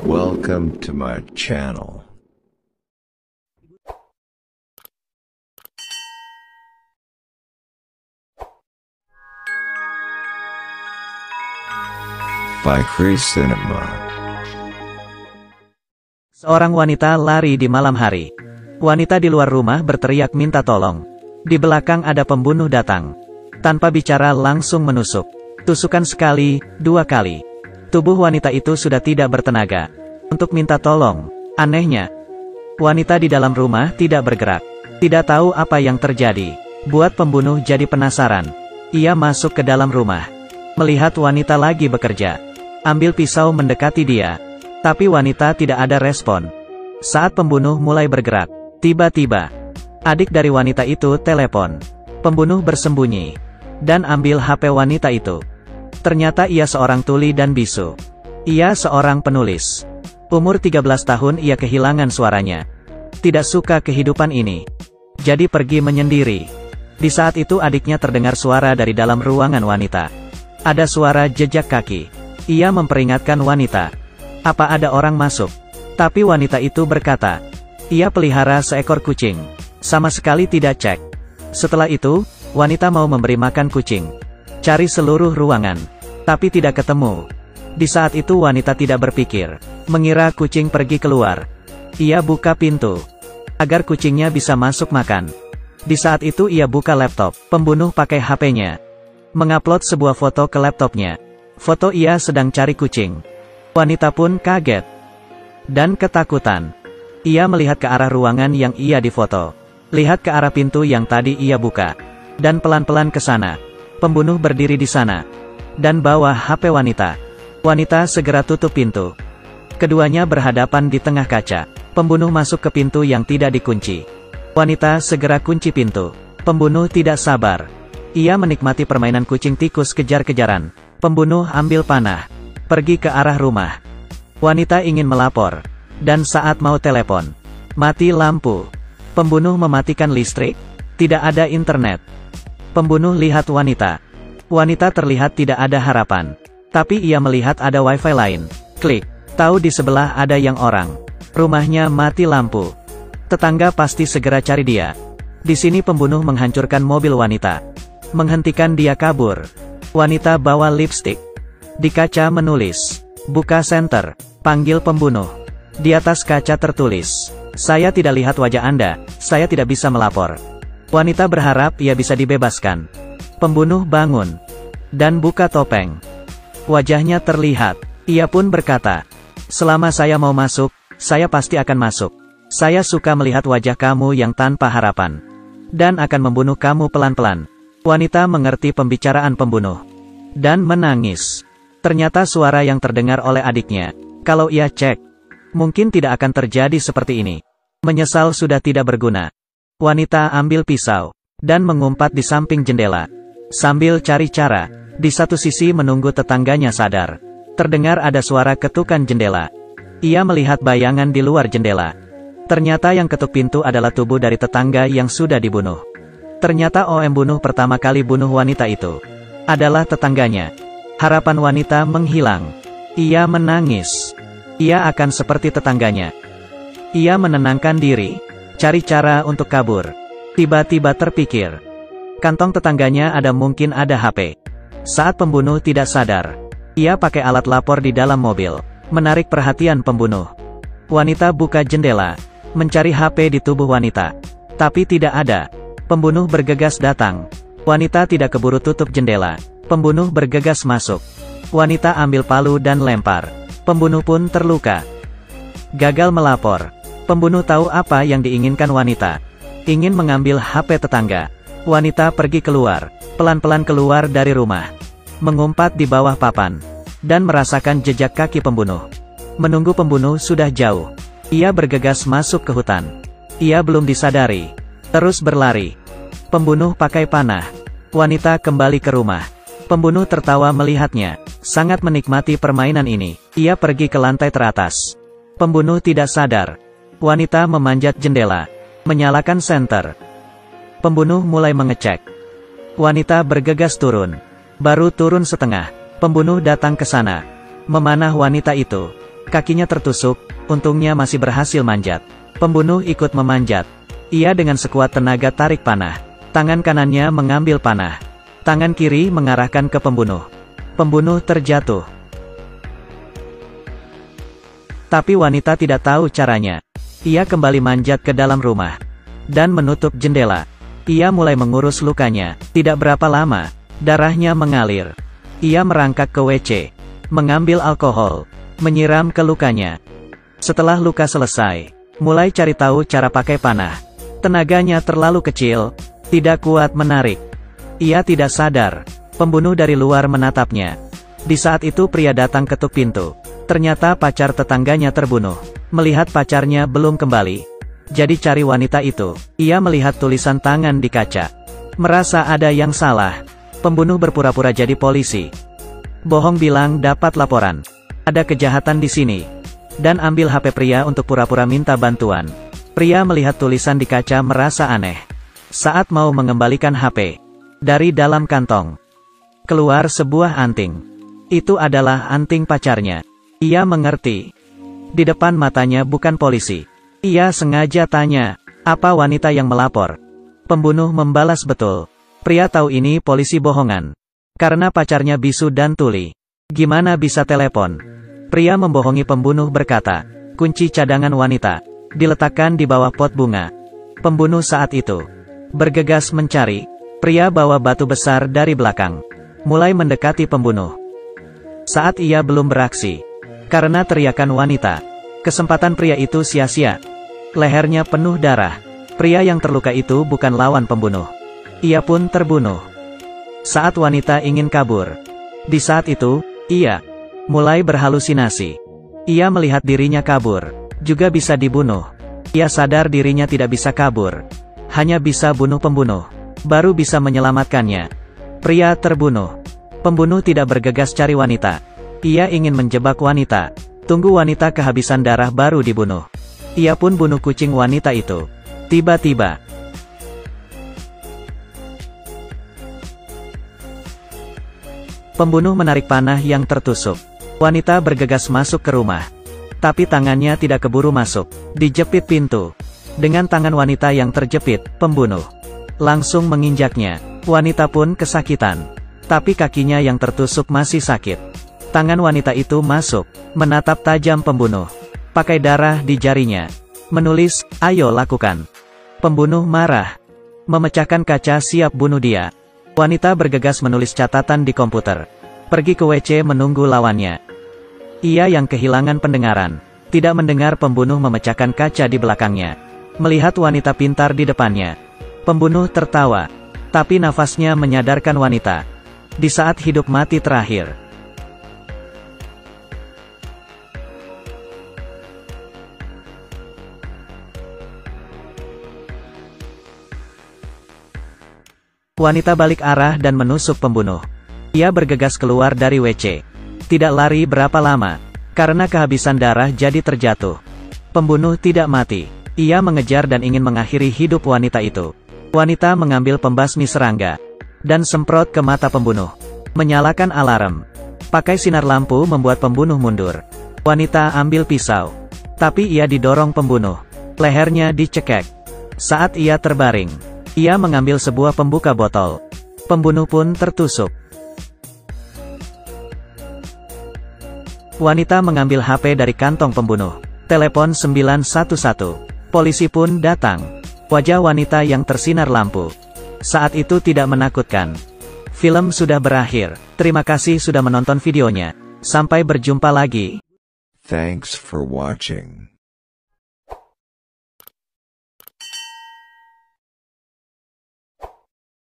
Welcome to my channel. By Chris Cinema. Seorang wanita lari di malam hari. Wanita di luar rumah berteriak minta tolong. Di belakang ada pembunuh datang. Tanpa bicara langsung menusuk. Tusukan sekali, 2 kali. Tubuh wanita itu sudah tidak bertenaga untuk minta tolong. Anehnya, wanita di dalam rumah tidak bergerak. Tidak tahu apa yang terjadi. Buat pembunuh jadi penasaran. Ia masuk ke dalam rumah. Melihat wanita lagi bekerja. Ambil pisau mendekati dia. Tapi wanita tidak ada respon. Saat pembunuh mulai bergerak, tiba-tiba, adik dari wanita itu telepon. Pembunuh bersembunyi dan ambil HP wanita itu. Ternyata ia seorang tuli dan bisu. Ia seorang penulis. Umur 13 tahun ia kehilangan suaranya. Tidak suka kehidupan ini. Jadi pergi menyendiri. Di saat itu adiknya terdengar suara dari dalam ruangan wanita. Ada suara jejak kaki. Ia memperingatkan wanita. Apa ada orang masuk? Tapi wanita itu berkata, ia pelihara seekor kucing. Sama sekali tidak cek. Setelah itu, wanita mau memberi makan kucing. Cari seluruh ruangan. Tapi tidak ketemu. Di saat itu wanita tidak berpikir. Mengira kucing pergi keluar. Ia buka pintu. Agar kucingnya bisa masuk makan. Di saat itu ia buka laptop. Pembunuh pakai HP-nya. Mengupload sebuah foto ke laptopnya. Foto ia sedang cari kucing. Wanita pun kaget. Dan ketakutan. Ia melihat ke arah ruangan yang ia difoto. Lihat ke arah pintu yang tadi ia buka. Dan pelan-pelan ke sana. Pembunuh berdiri di sana. Dan bawa HP wanita. Wanita segera tutup pintu. Keduanya berhadapan di tengah kaca. Pembunuh masuk ke pintu yang tidak dikunci. Wanita segera kunci pintu. Pembunuh tidak sabar. Ia menikmati permainan kucing tikus kejar-kejaran. Pembunuh ambil panah. Pergi ke arah rumah. Wanita ingin melapor. Dan saat mau telepon, mati lampu. Pembunuh mematikan listrik. Tidak ada internet. Pembunuh lihat wanita. Wanita terlihat tidak ada harapan. Tapi ia melihat ada wifi lain. Klik. Tahu di sebelah ada yang orang. Rumahnya mati lampu. Tetangga pasti segera cari dia. Di sini pembunuh menghancurkan mobil wanita. Menghentikan dia kabur. Wanita bawa lipstik. Di kaca menulis, buka senter, panggil pembunuh. Di atas kaca tertulis, saya tidak lihat wajah Anda, saya tidak bisa melapor. Wanita berharap ia bisa dibebaskan. Pembunuh bangun dan buka topeng. Wajahnya terlihat. Ia pun berkata, selama saya mau masuk, saya pasti akan masuk. Saya suka melihat wajah kamu yang tanpa harapan. Dan akan membunuh kamu pelan-pelan. Wanita mengerti pembicaraan pembunuh. Dan menangis. Ternyata suara yang terdengar oleh adiknya. Kalau ia cek, mungkin tidak akan terjadi seperti ini. Menyesal sudah tidak berguna. Wanita ambil pisau. Dan mengumpat di samping jendela. Sambil cari cara. Di satu sisi menunggu tetangganya sadar. Terdengar ada suara ketukan jendela. Ia melihat bayangan di luar jendela. Ternyata yang ketuk pintu adalah tubuh dari tetangga yang sudah dibunuh. Ternyata OM bunuh pertama kali bunuh wanita itu adalah tetangganya. Harapan wanita menghilang. Ia menangis. Ia akan seperti tetangganya. Ia menenangkan diri. Cari cara untuk kabur. Tiba-tiba terpikir. Kantong tetangganya mungkin ada HP. Saat pembunuh tidak sadar. Ia pakai alat lapor di dalam mobil. Menarik perhatian pembunuh. Wanita buka jendela. Mencari HP di tubuh wanita. Tapi tidak ada. Pembunuh bergegas datang. Wanita tidak keburu tutup jendela. Pembunuh bergegas masuk. Wanita ambil palu dan lempar. Pembunuh pun terluka. Gagal melapor. Pembunuh tahu apa yang diinginkan wanita. Ingin mengambil HP tetangga. Wanita pergi keluar. Pelan-pelan keluar dari rumah. Mengumpat di bawah papan. Dan merasakan jejak kaki pembunuh. Menunggu pembunuh sudah jauh. Ia bergegas masuk ke hutan. Ia belum disadari. Terus berlari. Pembunuh pakai panah. Wanita kembali ke rumah. Pembunuh tertawa melihatnya. Sangat menikmati permainan ini. Ia pergi ke lantai teratas. Pembunuh tidak sadar. Wanita memanjat jendela. Menyalakan senter. Pembunuh mulai mengecek. Wanita bergegas turun. Baru turun setengah. Pembunuh datang ke sana. Memanah wanita itu. Kakinya tertusuk, untungnya masih berhasil manjat. Pembunuh ikut memanjat. Ia dengan sekuat tenaga tarik panah. Tangan kanannya mengambil panah. Tangan kiri mengarahkan ke pembunuh. Pembunuh terjatuh. Tapi wanita tidak tahu caranya. Ia kembali manjat ke dalam rumah. Dan menutup jendela. Ia mulai mengurus lukanya. Tidak berapa lama, darahnya mengalir. Ia merangkak ke WC. Mengambil alkohol. Menyiram ke lukanya. Setelah luka selesai, mulai cari tahu cara pakai panah. Tenaganya terlalu kecil. Tidak kuat menarik. Ia tidak sadar. Pembunuh dari luar menatapnya. Di saat itu pria datang ketuk pintu. Ternyata pacar tetangganya terbunuh. Melihat pacarnya belum kembali. Jadi cari wanita itu. Ia melihat tulisan tangan di kaca. Merasa ada yang salah. Pembunuh berpura-pura jadi polisi. Bohong bilang dapat laporan. Ada kejahatan di sini. Dan ambil HP pria untuk pura-pura minta bantuan. Pria melihat tulisan di kaca merasa aneh. Saat mau mengembalikan HP. Dari dalam kantong. Keluar sebuah anting. Itu adalah anting pacarnya. Ia mengerti. Di depan matanya bukan polisi. Ia sengaja tanya, apa wanita yang melapor? Pembunuh membalas betul. Pria tahu ini polisi bohongan. Karena pacarnya bisu dan tuli. Gimana bisa telepon? Pria membohongi pembunuh berkata, kunci cadangan wanita. Diletakkan di bawah pot bunga. Pembunuh saat itu bergegas mencari. Pria bawa batu besar dari belakang. Mulai mendekati pembunuh. Saat ia belum beraksi. Karena teriakan wanita. Kesempatan pria itu sia-sia. Lehernya penuh darah. Pria yang terluka itu bukan lawan pembunuh. Ia pun terbunuh. Saat wanita ingin kabur. Di saat itu, ia mulai berhalusinasi. Ia melihat dirinya kabur. Juga bisa dibunuh. Ia sadar dirinya tidak bisa kabur. Hanya bisa bunuh pembunuh. Baru bisa menyelamatkannya. Pria terbunuh. Pembunuh tidak bergegas cari wanita. Ia ingin menjebak wanita. Tunggu wanita kehabisan darah baru dibunuh. Ia pun bunuh kucing wanita itu. Tiba-tiba. Pembunuh menarik panah yang tertusuk. Wanita bergegas masuk ke rumah. Tapi tangannya tidak keburu masuk. Dijepit pintu. Dengan tangan wanita yang terjepit, pembunuh langsung menginjaknya. Wanita pun kesakitan. Tapi kakinya yang tertusuk masih sakit. Tangan wanita itu masuk, menatap tajam pembunuh. Pakai darah di jarinya. Menulis, ayo lakukan. Pembunuh marah. Memecahkan kaca siap bunuh dia. Wanita bergegas menulis catatan di komputer. Pergi ke WC menunggu lawannya. Ia yang kehilangan pendengaran. Tidak mendengar pembunuh memecahkan kaca di belakangnya. Melihat wanita pintar di depannya. Pembunuh tertawa. Tapi nafasnya menyadarkan wanita. Di saat hidup mati terakhir. Wanita balik arah dan menusuk pembunuh. Ia bergegas keluar dari WC. Tidak lari berapa lama. Karena kehabisan darah jadi terjatuh. Pembunuh tidak mati. Ia mengejar dan ingin mengakhiri hidup wanita itu. Wanita mengambil pembasmi serangga. Dan semprot ke mata pembunuh. Menyalakan alarm. Pakai sinar lampu membuat pembunuh mundur. Wanita ambil pisau. Tapi ia didorong pembunuh. Lehernya dicekek. Saat ia terbaring. Ia mengambil sebuah pembuka botol. Pembunuh pun tertusuk. Wanita mengambil HP dari kantong pembunuh. Telepon 911. Polisi pun datang. Wajah wanita yang tersinar lampu. Saat itu tidak menakutkan. Film sudah berakhir. Terima kasih sudah menonton videonya. Sampai berjumpa lagi. Thanks for watching.